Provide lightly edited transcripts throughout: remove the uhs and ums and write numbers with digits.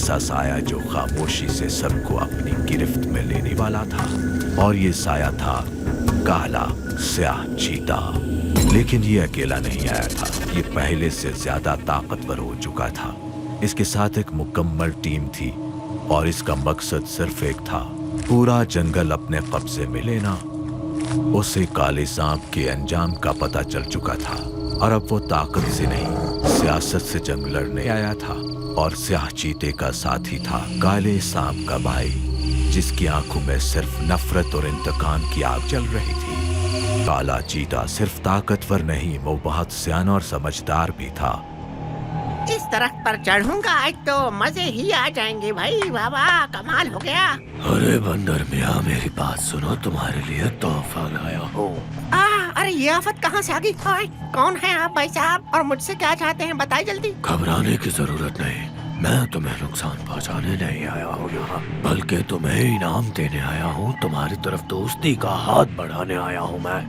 ऐसा साया जो खामोशी से सबको अपनी गिरफ्त में लेने वाला था। और ये साया था काला स्याह चीता। लेकिन ये अकेला नहीं आया था, ये पहले से ज्यादा ताकतवर हो चुका था। इसके साथ एक मुकम्मल टीम थी और इसका मकसद सिर्फ एक था, पूरा जंगल अपने कब्जे में लेना। उसे काले सांप के अंजाम का पता चल चुका था और अब वो ताकत से नहीं, सियासत से जंग लड़ने आया था। और स्याह चीते का साथी था काले सांप का भाई, जिसकी आंखों में सिर्फ नफरत और इंतकाम की आग जल रही थी। काला चीता सिर्फ ताकतवर नहीं, वो बहुत सियाना और समझदार भी था। इस दरख्त पर चढ़ूंगा आज तो मजे ही आ जाएंगे भाई। बाबा कमाल हो गया। अरे बंदर मियाँ, मेरी बात सुनो, तुम्हारे लिए तोहफा लाया हूँ। अरे ये आफत कहाँ से आ गई? कौन है आप भाई साहब और मुझसे क्या चाहते हैं, बताइए जल्दी। घबराने की जरूरत नहीं, मैं तुम्हें नुकसान पहुंचाने नहीं आया हूँ यहाँ, बल्कि तुम्हें इनाम देने आया हूँ। तुम्हारी तरफ दोस्ती का हाथ बढ़ाने आया हूँ मैं।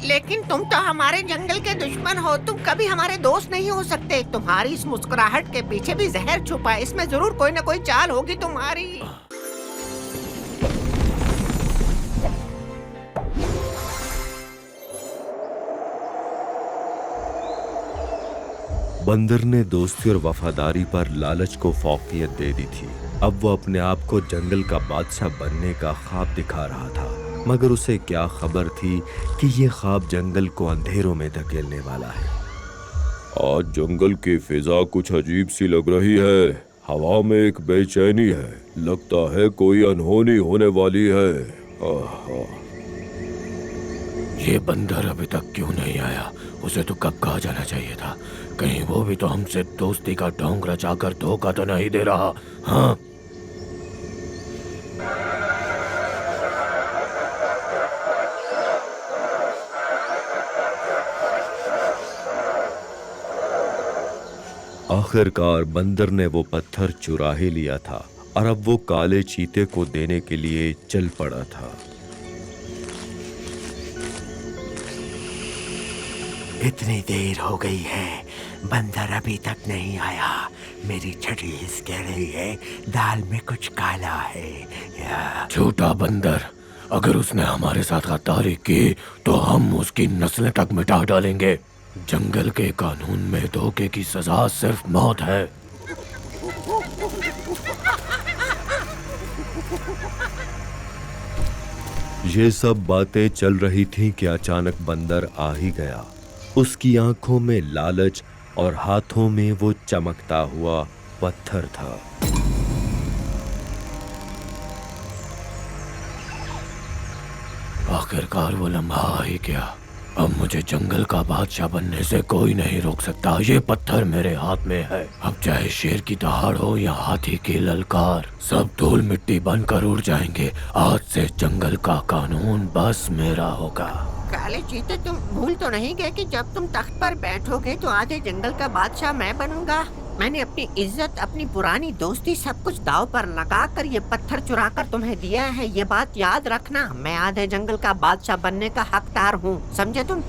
लेकिन तुम तो हमारे जंगल के दुश्मन हो, तुम कभी हमारे दोस्त नहीं हो सकते। तुम्हारी इस मुस्कुराहट के पीछे भी जहर छुपा है, इसमें जरूर कोई न कोई चाल होगी तुम्हारी। बंदर ने दोस्ती और वफादारी पर लालच को फौकियत दे दी थी। अब वो अपने आप को जंगल का बादशाह बनने का ख्वाब दिखा रहा था, मगर उसे क्या खबर थी कि ये ख्वाब जंगल को अंधेरों में धकेलने वाला है। आज जंगल की फिजा कुछ अजीब सी लग रही है। हवा में एक बेचैनी है, लगता है कोई अनहोनी होने वाली है। ये बंदर अभी तक क्यों नहीं आया? उसे तो कब कहा जाना चाहिए था। कहीं वो भी तो हमसे दोस्ती का ढोंग रचाकर धोखा तो नहीं दे रहा? हाँ, आखिरकार बंदर ने वो पत्थर चुरा ही लिया था और अब वो काले चीते को देने के लिए चल पड़ा था। इतनी देर हो गई है, बंदर अभी तक नहीं आया। मेरी छठी हिस कह रही है दाल में कुछ काला है। झूठा बंदर, अगर उसने हमारे साथ गद्दारी की तो हम उसकी नस्लें तक मिटा डालेंगे। जंगल के कानून में धोखे की सजा सिर्फ मौत है। ये सब बातें चल रही थीं कि अचानक बंदर आ ही गया। उसकी आंखों में लालच और हाथों में वो चमकता हुआ पत्थर था। आखिरकार वो लम्हा आ ही गया। अब मुझे जंगल का बादशाह बनने से कोई नहीं रोक सकता। ये पत्थर मेरे हाथ में है। अब चाहे शेर की दहाड़ हो या हाथी की ललकार, सब धूल मिट्टी बनकर उड़ जाएंगे। आज से जंगल का कानून बस मेरा होगा। काले चीते, तुम भूल तो नहीं गए कि जब तुम तख्त पर बैठोगे तो आधे जंगल का बादशाह मैं बनूंगा। मैंने अपनी इज्जत, अपनी पुरानी दोस्ती, सब कुछ दाव पर लगा कर ये पत्थर चुरा कर तुम्हें दिया है। ये बात याद रखना, मैं आधे जंगल का बादशाह बनने का हकदार हूँ, समझे तुम?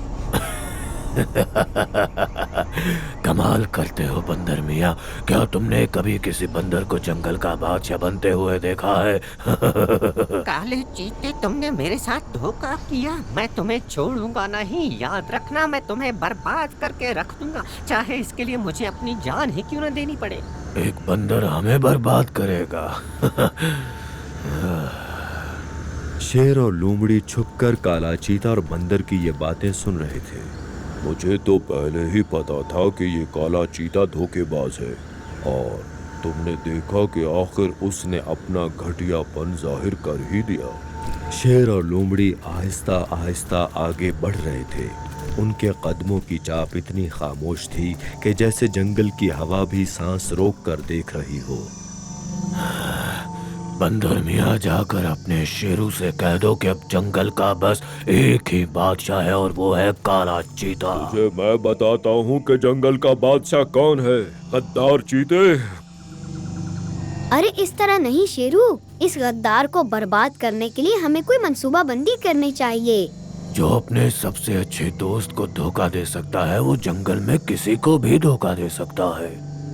कमाल करते हो बंदर मियाँ। क्या तुमने कभी किसी बंदर को जंगल का बादशाह बनते हुए देखा है? काले चीते, तुमने मेरे साथ धोखा किया, मैं तुम्हें छोड़ूंगा नहीं। याद रखना, मैं तुम्हें बर्बाद करके रख दूंगा, चाहे इसके लिए मुझे अपनी जान ही क्यों न देनी पड़े। एक बंदर हमें बर्बाद करेगा? शेर और लोमड़ी छुपकर काला चीता और बंदर की ये बातें सुन रहे थे। मुझे तो पहले ही पता था कि ये काला चीता धोखेबाज है, और तुमने देखा कि आखिर उसने अपना घटियापन जाहिर कर ही दिया। शेर और लोमड़ी आहिस्ता आहिस्ता आगे बढ़ रहे थे। उनके कदमों की चाप इतनी खामोश थी कि जैसे जंगल की हवा भी सांस रोक कर देख रही हो। बंदर मियाँ, जाकर अपने शेरू से कह दो कि अब जंगल का बस एक ही बादशाह है और वो है काला चीता। तुझे मैं बताता हूँ कि जंगल का बादशाह कौन है, गद्दार चीते। अरे इस तरह नहीं शेरू, इस गद्दार को बर्बाद करने के लिए हमें कोई मंसूबाबंदी करनी चाहिए। जो अपने सबसे अच्छे दोस्त को धोखा दे सकता है वो जंगल में किसी को भी धोखा दे सकता है।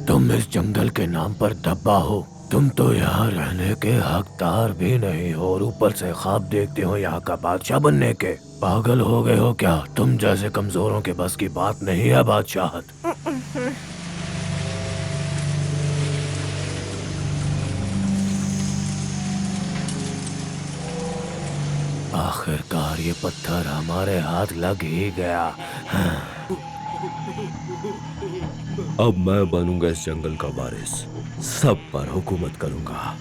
तुम इस जंगल के नाम पर धब्बा हो, तुम तो यहाँ रहने के हकदार भी नहीं हो और ऊपर से ख्वाब देखते हो यहाँ का बादशाह बनने के। पागल हो गए हो क्या? तुम जैसे कमजोरों के बस की बात नहीं है बादशाहत। आखिरकार ये पत्थर हमारे हाथ लग ही गया। अब मैं बनूंगा इस जंगल का वारिस, सब पर हुकूमत करूंगा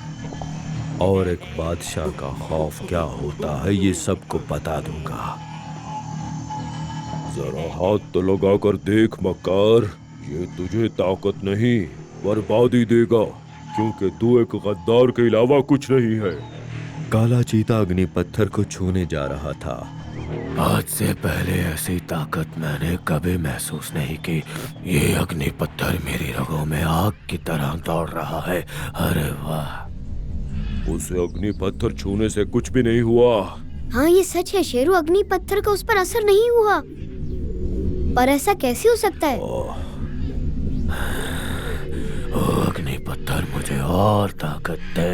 और एक बादशाह का खौफ क्या होता है ये सबको बता दूंगा। जरा हाथ तो लगा कर देख मक्कार, ये तुझे ताकत नहीं बर्बादी देगा, क्योंकि तू एक गद्दार के अलावा कुछ नहीं है। काला चीता अग्नि पत्थर को छूने जा रहा था। आज से पहले ऐसी ताकत मैंने कभी महसूस नहीं की। ये अग्नि पत्थर मेरी रगों में आग की तरह दौड़ रहा है। अरे वाह! उसे अग्नि पत्थर छूने से कुछ भी नहीं हुआ। हाँ ये सच है शेरू, अग्नि पत्थर का उस पर असर नहीं हुआ। पर ऐसा कैसे हो सकता है? ओ अग्नि पत्थर मुझे और ताकत दे।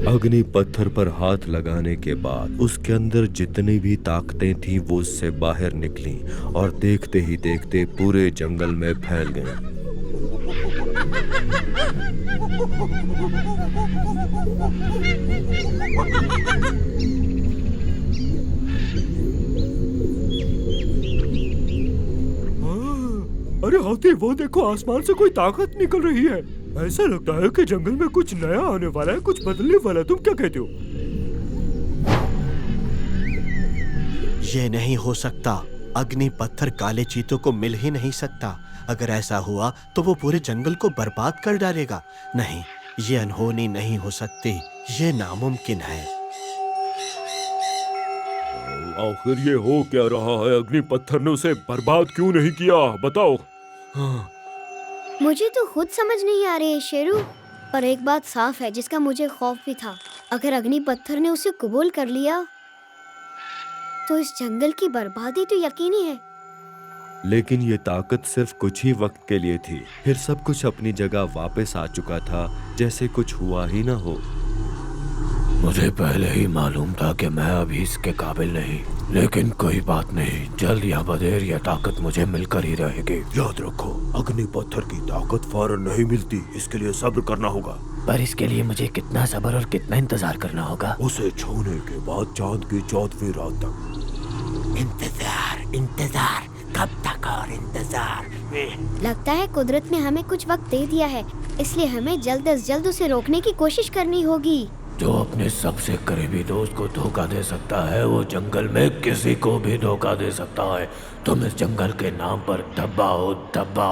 अग्नि पत्थर पर हाथ लगाने के बाद उसके अंदर जितनी भी ताकतें थीं वो उससे बाहर निकलीं और देखते ही देखते पूरे जंगल में फैल गईं। अरे हाथी, वो देखो आसमान से कोई ताकत निकल रही है। ऐसा लगता है कि जंगल में कुछ नया आने वाला है, कुछ बदलने वाला है। तुम क्या कहते हो? ये नहीं हो सकता। अग्नि पत्थर काले चीतों को मिल ही नहीं सकता। अगर ऐसा हुआ तो वो पूरे जंगल को बर्बाद कर डालेगा। नहीं, ये अनहोनी नहीं हो सकती, ये नामुमकिन है। आखिर ये हो क्या रहा है? अग्नि पत्थर ने उसे बर्बाद क्यों नहीं किया, बताओ। मुझे तो खुद समझ नहीं आ रही है शेरू, पर एक बात साफ है जिसका मुझे खौफ भी था। अगर अग्नि पत्थर ने उसे कबूल कर लिया तो इस जंगल की बर्बादी तो यकीनी है। लेकिन ये ताकत सिर्फ कुछ ही वक्त के लिए थी, फिर सब कुछ अपनी जगह वापस आ चुका था, जैसे कुछ हुआ ही ना हो। मुझे पहले ही मालूम था कि मैं अभी इसके काबिल नहीं, लेकिन कोई बात नहीं, जल्द या बदेर यह ताकत मुझे मिलकर ही रहेगी। याद रखो, अग्नि पत्थर की ताकत फौरन नहीं मिलती, इसके लिए सब्र करना होगा। पर इसके लिए मुझे कितना सब्र और कितना इंतजार करना होगा? उसे छूने के बाद चांद की 14वीं रात तक। इंतजार, इंतजार, कब तक और इंतजार? लगता है कुदरत ने हमें कुछ वक्त दे दिया है, इसलिए हमें जल्द से जल्द उसे रोकने की कोशिश करनी होगी। जो अपने सबसे करीबी दोस्त को धोखा दे सकता है वो जंगल में किसी को भी धोखा दे सकता है। तुम इस जंगल के नाम पर धब्बा हो, धब्बा।